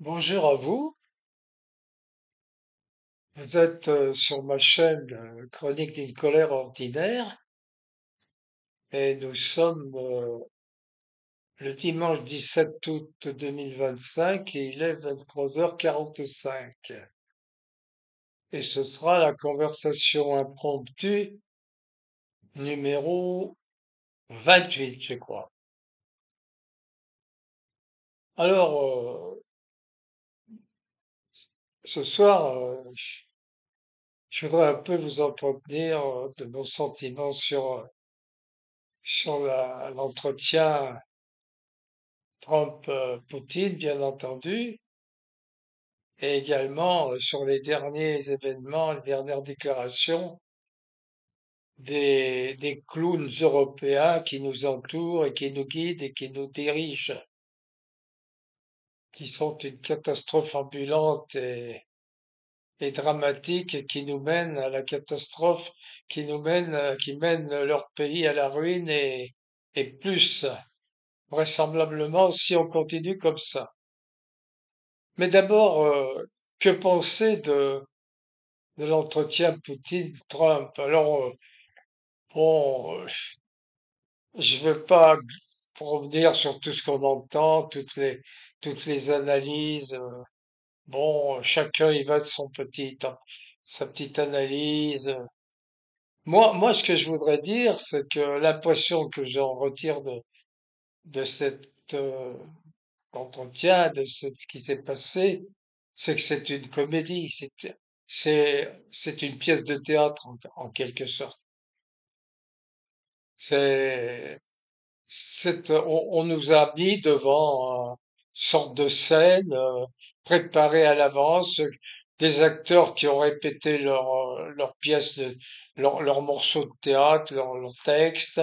Bonjour à vous, vous êtes sur ma chaîne Chronique d'une colère ordinaire et nous sommes le dimanche 17 août 2025 et il est 23h45. Et ce sera la conversation impromptue numéro 28, je crois. Alors, ce soir, je voudrais un peu vous entretenir de nos sentiments sur l'entretien Trump-Poutine, bien entendu, et également sur les derniers événements, les dernières déclarations des clowns européens qui nous entourent et qui nous guident et qui nous dirigent, qui sont une catastrophe ambulante et dramatique et qui nous mènent à la catastrophe, qui mène leur pays à la ruine et plus, vraisemblablement, si on continue comme ça. Mais d'abord, que penser de l'entretien Poutine-Trump? Alors, bon, je veux pas revenir sur tout ce qu'on entend, toutes les analyses. Bon, chacun y va de sa petite analyse. Moi, ce que je voudrais dire, c'est que l'impression que j'en retire de cet entretien, ce qui s'est passé, c'est que c'est une comédie, c'est une pièce de théâtre en quelque sorte. C'est, on nous a mis devant une sorte de scène préparée à l'avance, des acteurs qui ont répété leur pièce leur morceau de théâtre, leur texte,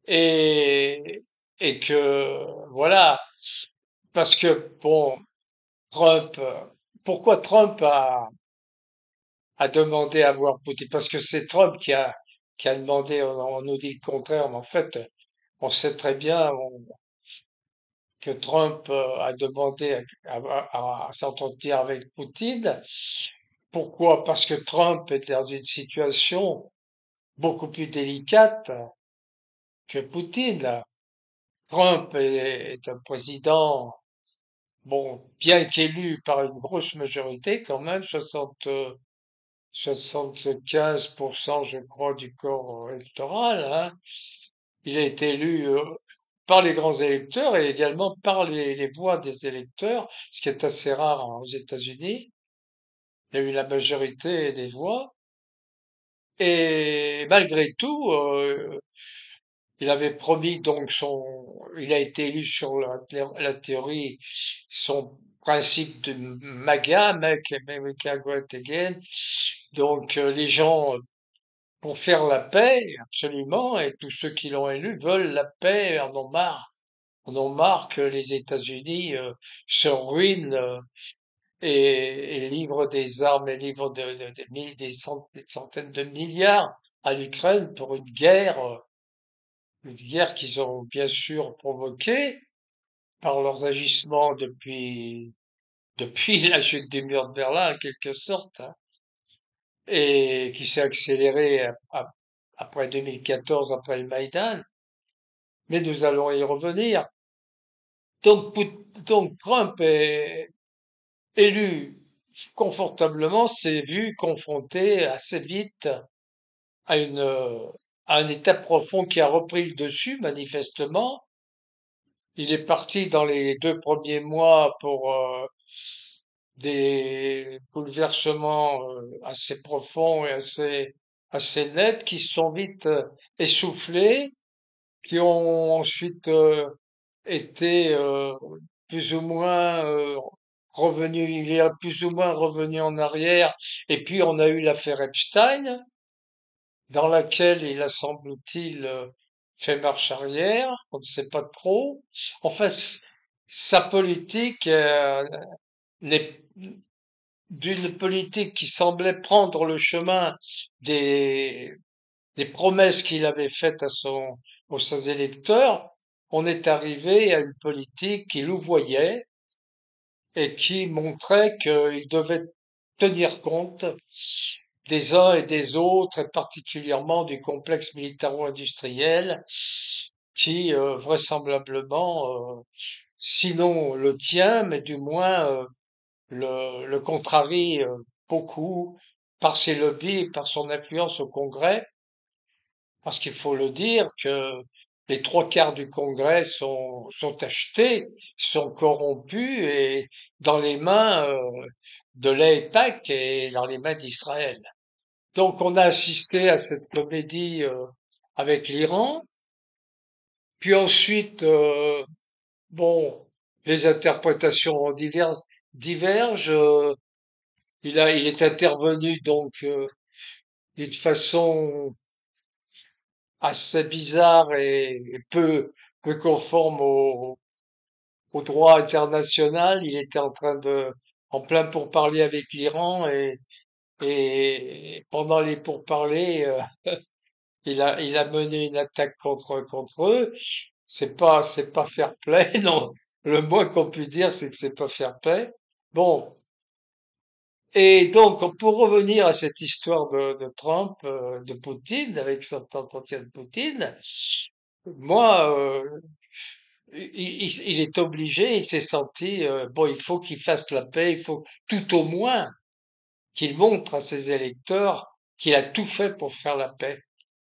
et, et que, voilà, parce que, bon, Trump, pourquoi Trump a demandé à voir Poutine? Parce que c'est Trump qui a demandé, on nous dit le contraire, mais en fait, on sait très bien que Trump a demandé à s'entretenir avec Poutine. Pourquoi? Parce que Trump est dans une situation beaucoup plus délicate que Poutine. Trump est un président, bon, bien qu'élu par une grosse majorité, quand même, 75%, je crois, du corps électoral, hein. Il a été élu par les grands électeurs et également par les voix des électeurs, ce qui est assez rare aux États-Unis. Il a eu la majorité des voix. Et malgré tout, il avait promis donc il a été élu sur la théorie, son principe de MAGA, Make America Great Again. Donc les gens pour faire la paix, absolument, et tous ceux qui l'ont élu veulent la paix, en ont marre que les États-Unis se ruinent et livrent des armes et livrent des centaines de milliards à l'Ukraine pour une guerre qu'ils ont bien sûr provoquée par leurs agissements depuis la chute du mur de Berlin, en quelque sorte, hein, et qui s'est accélérée après 2014, après le Maïdan. Mais nous allons y revenir. Donc Trump est élu confortablement, s'est vu confronté assez vite à à un état profond qui a repris le dessus, manifestement. Il est parti dans les 2 premiers mois pour des bouleversements assez profonds et assez nets qui se sont vite essoufflés, qui ont ensuite été plus ou moins revenu, il est plus ou moins revenu en arrière. Et puis on a eu l'affaire Epstein, dans laquelle il a semble-t-il fait marche arrière. On ne sait pas trop. Enfin, sa politique n'est d'une politique qui semblait prendre le chemin des, des promesses qu'il avait faites aux ses électeurs. On est arrivé à une politique qui louvoyait et qui montrait qu'il devait tenir compte des uns et des autres, et particulièrement du complexe militaro-industriel qui, vraisemblablement, sinon le tient, mais du moins le contrarie beaucoup par ses lobbies et par son influence au Congrès, parce qu'il faut le dire que les trois quarts du Congrès sont achetés, sont corrompus et dans les mains de l'AIPAC et dans les mains d'Israël. Donc on a assisté à cette comédie avec l'Iran, puis ensuite, bon, les interprétations divergent. Il est intervenu donc d'une façon assez bizarre et peu conforme au droit international. Il était en plein pourparlers avec l'Iran et pendant les pourparlers, il a mené une attaque contre eux. C'est pas fair play, non. Le moins qu'on puisse dire, c'est que c'est pas fair play. Bon. Et donc, pour revenir à cette histoire de Trump, de Poutine, avec cet entretien de Poutine, moi, il est obligé, il s'est senti, bon, il faut qu'il fasse la paix, il faut tout au moins qu'il montre à ses électeurs qu'il a tout fait pour faire la paix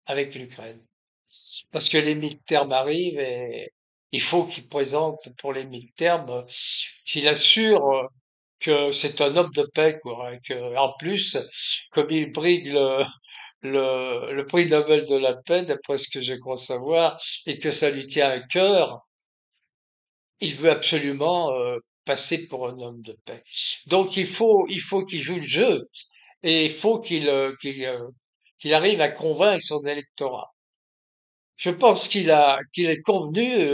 avec l'Ukraine. Parce que les midterms arrivent et il faut qu'il présente pour les midterms, qu'il assure que c'est un homme de paix, quoi, et que, en plus, comme il brigue le prix Nobel de la paix, d'après ce que je crois savoir, et que ça lui tient à cœur, il veut absolument passer pour un homme de paix. Donc il faut qu'il joue le jeu et il faut qu'il arrive à convaincre son électorat. Je pense qu'il est convenu,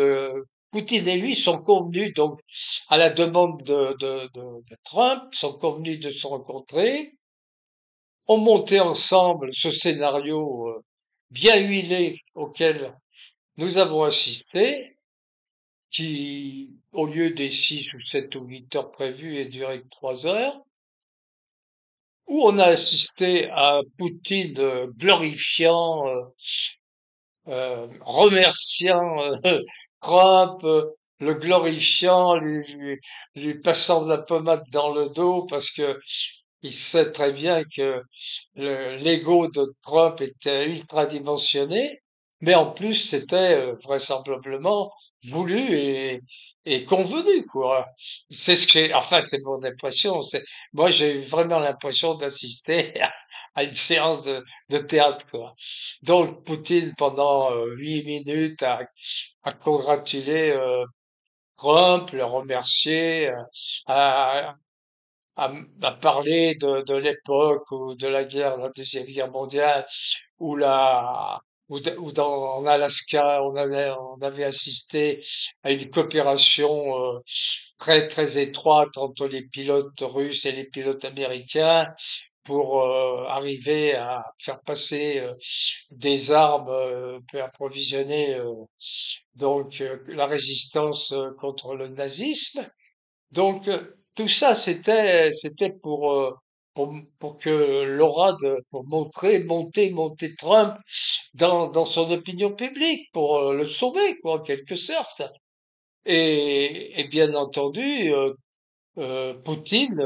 Poutine et lui sont convenus, donc, à la demande de Trump, sont convenus de se rencontrer, ont monté ensemble ce scénario bien huilé auquel nous avons assisté, qui, au lieu des 6 ou 7 ou 8 heures prévues, est duré que 3 heures, où on a assisté à Poutine glorifiant remerciant Trump, le glorifiant, lui passant de la pommade dans le dos parce que il sait très bien que l'ego de Trump était ultra dimensionné, mais en plus c'était vraisemblablement voulu et convenu, quoi. C'est ce que enfin c'est mon impression. Moi j'ai eu vraiment l'impression d'assister à une séance de théâtre, quoi. Donc Poutine pendant 8 minutes a congratulé Trump, le remercié, a, a parlé de l'époque ou de la guerre, la Deuxième Guerre mondiale, où en Alaska, on avait assisté à une coopération très étroite entre les pilotes russes et les pilotes américains pour arriver à faire passer des armes pour approvisionner la résistance contre le nazisme. Donc tout ça c'était pour que pour monter Trump dans son opinion publique pour le sauver quoi en quelque sorte. Et bien entendu Poutine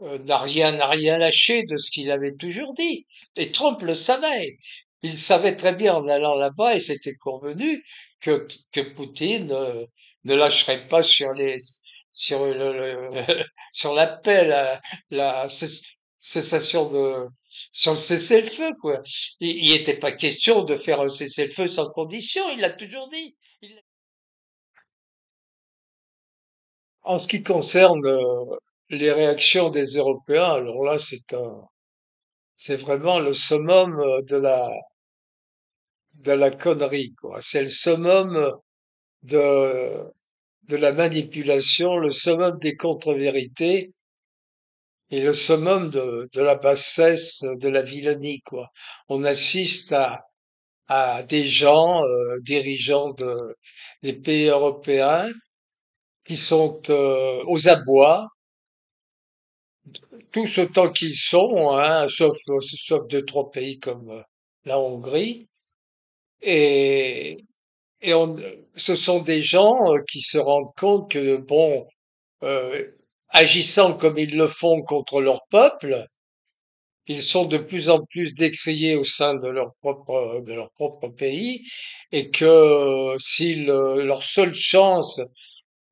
n'a rien lâché de ce qu'il avait toujours dit. Et Trump le savait. Il savait très bien en allant là-bas, et c'était convenu que Poutine ne lâcherait pas sur sur l'appel à la cessation sur le cessez-le-feu, quoi. Il n'était pas question de faire un cessez-le-feu sans condition, il l'a toujours dit. En ce qui concerne les réactions des Européens, alors là, c'est vraiment le summum de la connerie, quoi. C'est le summum de, de la manipulation, le summum des contre-vérités et le summum de la bassesse, de la vilenie, quoi. On assiste à des gens, dirigeants des pays européens, qui sont aux abois, tous autant qu'ils sont, hein, sauf deux, trois pays comme la Hongrie. Et, et ce sont des gens qui se rendent compte que, bon, euh, agissant comme ils le font contre leur peuple, ils sont de plus en plus décriés au sein de leur propre pays, et que si leur seule chance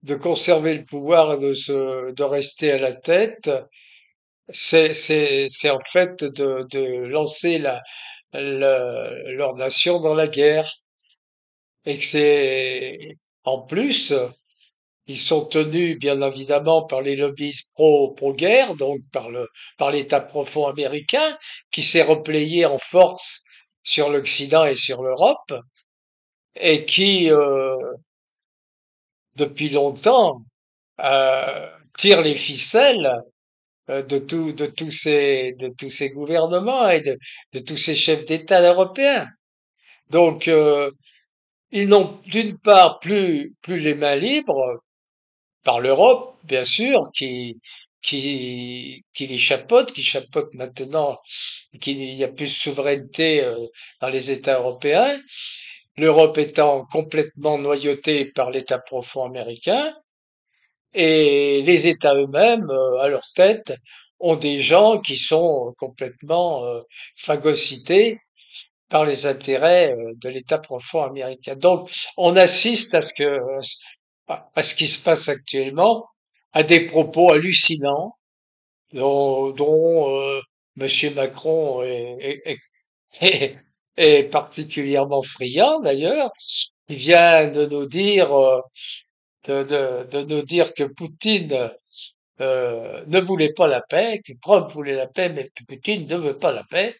de conserver le pouvoir et de rester à la tête, c'est en fait de lancer leur nation dans la guerre. Et que en plus, ils sont tenus, bien évidemment, par les lobbies pro-guerre, donc par l'État profond américain, qui s'est replié en force sur l'Occident et sur l'Europe, et qui, depuis longtemps, euh, tire les ficelles de tous ces gouvernements et de tous ces chefs d'État européens. Donc, ils n'ont d'une part plus les mains libres par l'Europe, bien sûr, qui les chapeaute, qui chapeaute maintenant, qu'il n'y a plus de souveraineté dans les États européens, l'Europe étant complètement noyautée par l'État profond américain, et les États eux-mêmes, à leur tête, ont des gens qui sont complètement phagocytés par les intérêts de l'État profond américain. Donc, on assiste à ce qui se passe actuellement, à des propos hallucinants dont Monsieur Macron est, est particulièrement friand d'ailleurs. Il vient de nous dire de nous dire que Poutine ne voulait pas la paix, que Trump voulait la paix, mais que Poutine ne veut pas la paix.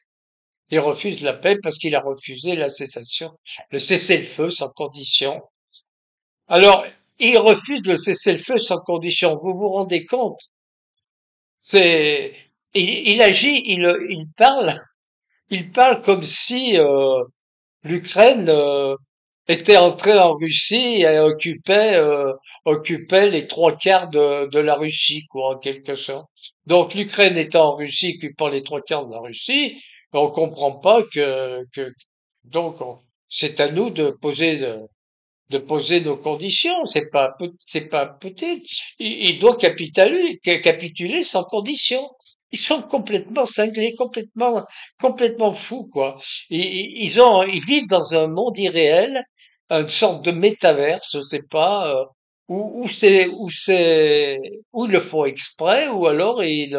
Il refuse la paix parce qu'il a refusé la cessation, le cessez-le-feu sans condition. Alors, il refuse le cessez-le-feu sans condition. Vous vous rendez compte? C'est, il agit, il parle comme si l'Ukraine était entrée en Russie et occupait les trois quarts de la Russie, quoi, en quelque sorte. Donc l'Ukraine étant en Russie, occupant les trois quarts de la Russie, on comprend pas que donc c'est à nous de poser nos conditions. C'est pas Poutine. Il doit capituler sans condition. Ils sont complètement cinglés, complètement fous, quoi. Ils vivent dans un monde irréel, une sorte de métaverse, je sais pas, où ils le font exprès, ou alors ils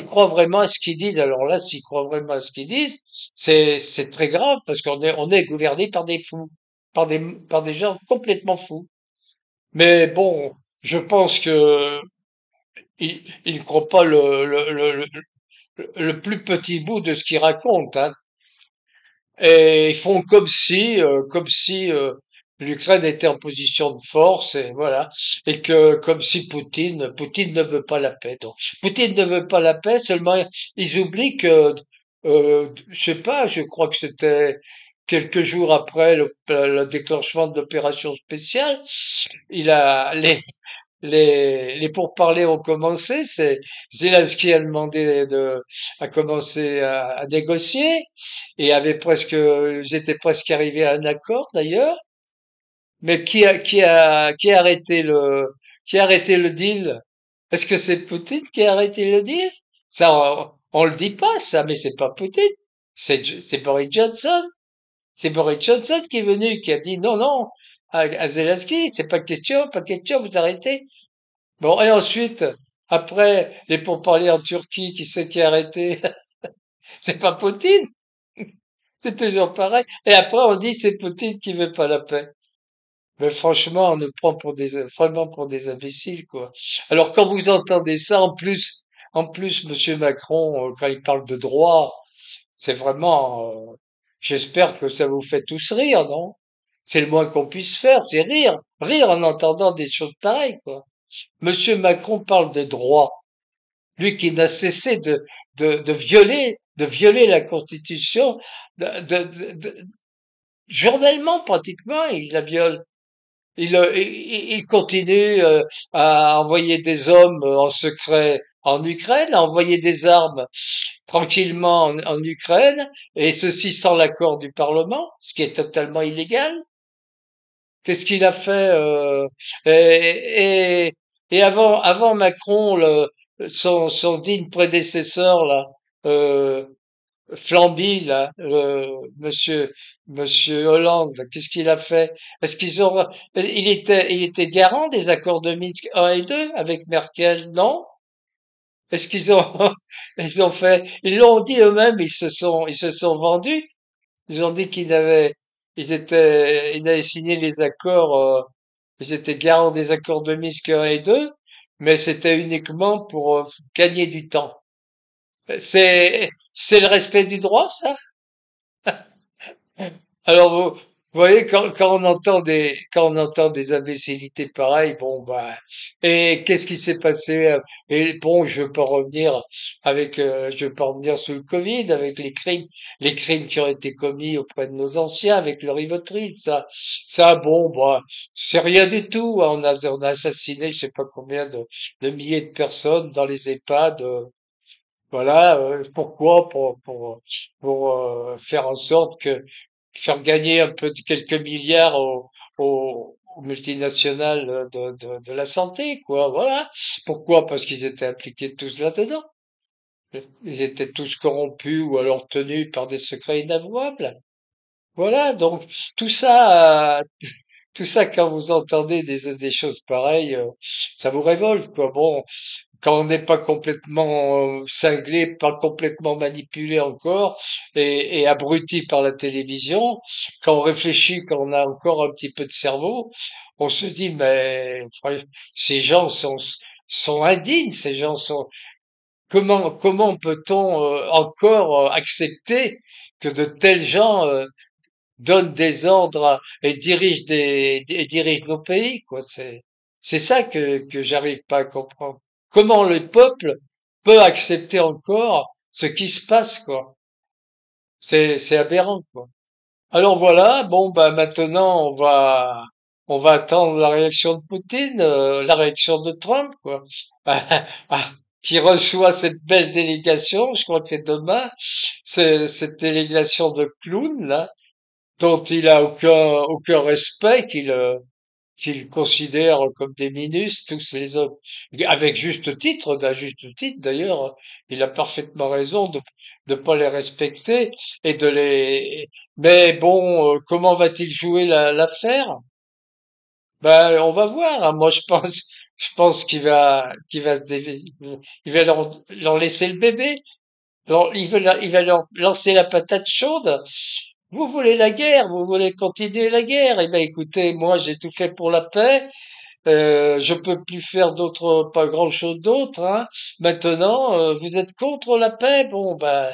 croient vraiment à ce qu'ils disent. Alors là, s'ils croient vraiment à ce qu'ils disent, c'est très grave parce on est gouverné par des fous, par des gens complètement fous. Mais bon, je pense que ils ne croient pas le plus petit bout de ce qu'ils racontent, hein. Et ils font comme si l'Ukraine était en position de force, et voilà, et que comme si Poutine ne veut pas la paix. Donc, Poutine ne veut pas la paix, seulement ils oublient que, je sais pas, je crois que c'était quelques jours après le déclenchement de l'opération spéciale, il a les pourparlers ont commencé. C'est Zelensky a demandé a commencé à négocier et ils étaient presque arrivés à un accord d'ailleurs. Mais qui a arrêté le deal? Est-ce que c'est Poutine qui a arrêté le deal? Ça, on le dit pas, ça, mais c'est pas Poutine. C'est Boris Johnson. C'est Boris Johnson qui est venu, qui a dit non, non, à Zelensky, c'est pas question, vous arrêtez. Bon, et ensuite, après, les pourparlers en Turquie, qui c'est qui a arrêté? C'est pas Poutine, c'est toujours pareil. Et après, on dit c'est Poutine qui veut pas la paix. Mais franchement, on nous prend vraiment pour des imbéciles, quoi. Alors, quand vous entendez ça, en plus, Monsieur Macron, quand il parle de droit, c'est vraiment, j'espère que ça vous fait tous rire, non? C'est le moins qu'on puisse faire, c'est rire en entendant des choses pareilles, quoi. Monsieur Macron parle de droit. Lui qui n'a cessé de violer la Constitution, de- de- de- journellement pratiquement, il la viole. Il continue à envoyer des hommes en secret en Ukraine, à envoyer des armes tranquillement en Ukraine, et ceci sans l'accord du Parlement, ce qui est totalement illégal. Qu'est-ce qu'il a fait et, et, et avant Macron, son digne prédécesseur là, euh, Flamby là, Monsieur Hollande, là, qu'est-ce qu'il a fait? Est-ce qu'ils ont, il était garant des accords de Minsk 1 et 2 avec Merkel, non? Est-ce qu'ils ont, ils ont fait, ils l'ont dit eux-mêmes, ils se sont vendus. Ils ont dit ils avaient signé les accords, ils étaient garants des accords de Minsk 1 et 2, mais c'était uniquement pour gagner du temps. C'est le respect du droit, ça? Alors, vous voyez, quand on entend des imbécilités pareilles, bon, bah, et qu'est-ce qui s'est passé? Et bon, je veux pas revenir sur le Covid, avec les crimes qui ont été commis auprès de nos anciens, avec le Rivotril, bon, bah, c'est rien du tout, hein. On a assassiné, je sais pas combien de milliers de personnes dans les EHPAD, voilà, pourquoi? Pour faire en sorte que faire gagner un peu de quelques milliards aux multinationales de la santé, quoi. Voilà. Pourquoi? Parce qu'ils étaient impliqués tous là-dedans. Ils étaient tous corrompus ou alors tenus par des secrets inavouables. Voilà. Donc tout ça, tout ça, quand vous entendez des choses pareilles, ça vous révolte, quoi. Bon, quand on n'est pas complètement cinglé, pas complètement manipulé encore et abruti par la télévision, quand on réfléchit, quand on a encore un petit peu de cerveau, on se dit mais ces gens sont indignes, ces gens sont comment peut-on encore accepter que de tels gens donnent des ordres et et dirigent nos pays, quoi. C'est ça que j'arrive pas à comprendre. Comment le peuple peut accepter encore ce qui se passe, quoi. C'est aberrant, quoi. Alors voilà, bon, bah, maintenant, on va attendre la réaction de Poutine, la réaction de Trump, quoi. Ah, qui reçoit cette belle délégation, je crois que c'est demain, cette délégation de clowns, là, dont il a aucun respect, qu'il considère comme des ministres, tous les hommes, avec juste titre, d'un juste titre d'ailleurs, il a parfaitement raison de ne pas les respecter et de les. Mais bon, comment va-t-il jouer l'affaire? Ben, on va voir, hein. Moi, je pense qu'il va il va leur laisser le bébé. Il va leur lancer la patate chaude. Vous voulez la guerre, vous voulez continuer la guerre. Eh ben, écoutez, moi, j'ai tout fait pour la paix. Je peux plus faire pas grand-chose d'autre, hein. Maintenant, vous êtes contre la paix. Bon, ben,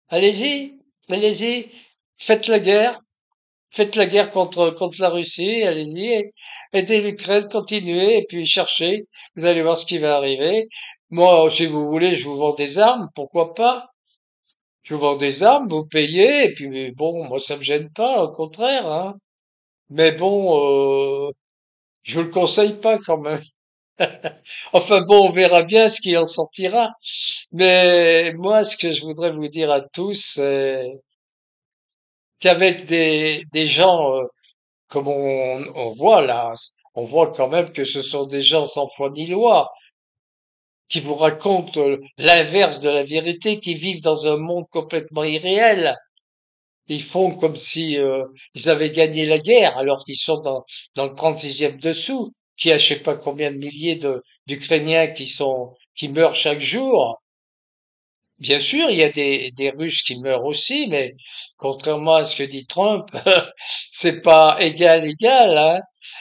allez-y, allez-y, faites la guerre, faites la guerre contre la Russie. Allez-y, aidez l'Ukraine, continuez et puis cherchez. Vous allez voir ce qui va arriver. Moi, si vous voulez, je vous vends des armes, pourquoi pas? Je vous vends des armes, vous payez, et puis bon, moi ça me gêne pas, au contraire, hein. Mais bon, je vous le conseille pas quand même. Enfin bon, on verra bien ce qui en sortira. Mais moi, ce que je voudrais vous dire à tous, c'est qu'avec des gens comme on voit là, on voit quand même que ce sont des gens sans foi ni loi, qui vous racontent l'inverse de la vérité, qui vivent dans un monde complètement irréel. Ils font comme si ils avaient gagné la guerre, alors qu'ils sont dans le 36e dessous, qui a je sais pas combien de milliers d'Ukrainiens qui meurent chaque jour. Bien sûr, il y a des Russes qui meurent aussi, mais contrairement à ce que dit Trump, c'est pas égal, hein.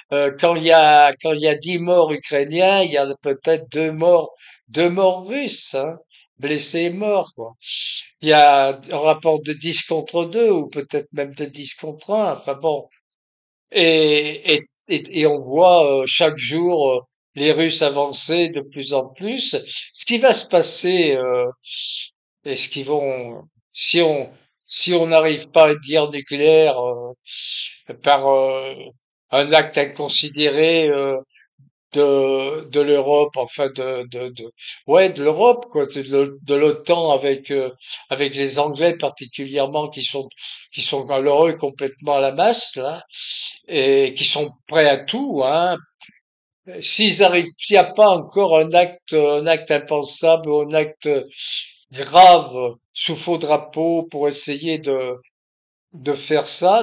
Quand il y a 10 morts ukrainiens, il y a peut-être deux morts russes, hein, blessés et morts, quoi. Il y a un rapport de 10 contre 2 ou peut-être même de 10 contre un. Enfin bon, et on voit chaque jour les Russes avancer de plus en plus. Ce qui va se passer et ce qu'ils vont, si on si on n'arrive pas à une guerre nucléaire par un acte inconsidéré de l'Europe, enfin ouais, de l'Europe, quoi, de l'OTAN avec les Anglais particulièrement qui sont alors eux complètement à la masse là et qui sont prêts à tout, hein. S'il n'y a pas encore un acte impensable ou un acte grave sous faux drapeau pour essayer de faire ça,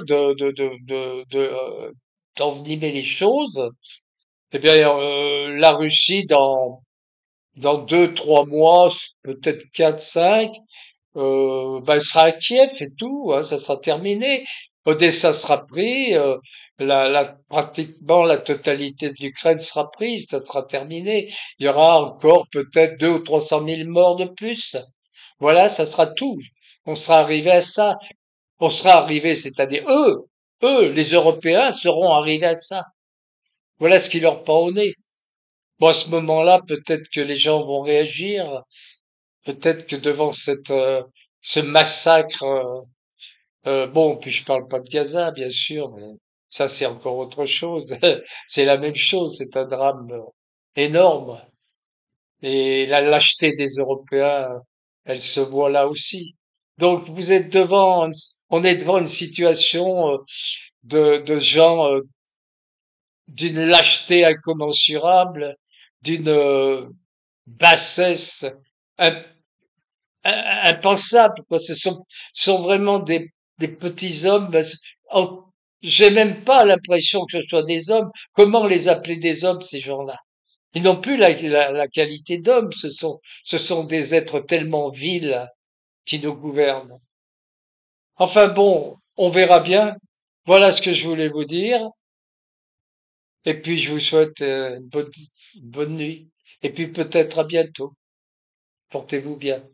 d'envenimer les choses, eh bien, la Russie, dans 2, 3 mois, peut-être 4, 5, ben, elle sera à Kiev et tout, hein, ça sera terminé. Odessa sera pris, pratiquement la totalité de l'Ukraine sera prise, ça sera terminé. Il y aura encore peut-être 200 ou 300 000 morts de plus. Voilà, ça sera tout. On sera arrivé à ça. On sera arrivé, c'est-à-dire eux, les Européens seront arrivés à ça. Voilà ce qui leur pend au nez. Bon, à ce moment-là, peut-être que les gens vont réagir, peut-être que devant ce massacre, bon, puis je parle pas de Gaza, bien sûr, mais ça c'est encore autre chose. C'est la même chose, c'est un drame énorme. Et la lâcheté des Européens, elle se voit là aussi. Donc on est devant une situation de gens d'une lâcheté incommensurable, d'une bassesse im- impensable, quoi. Ce sont vraiment des petits hommes. Oh, j'ai même pas l'impression que ce soit des hommes. Comment les appeler des hommes, ces gens-là? Ils n'ont plus la qualité d'hommes. Ce sont des êtres tellement vils qui nous gouvernent. Enfin bon, on verra bien. Voilà ce que je voulais vous dire. Et puis je vous souhaite une bonne nuit. Et puis peut-être à bientôt. Portez-vous bien.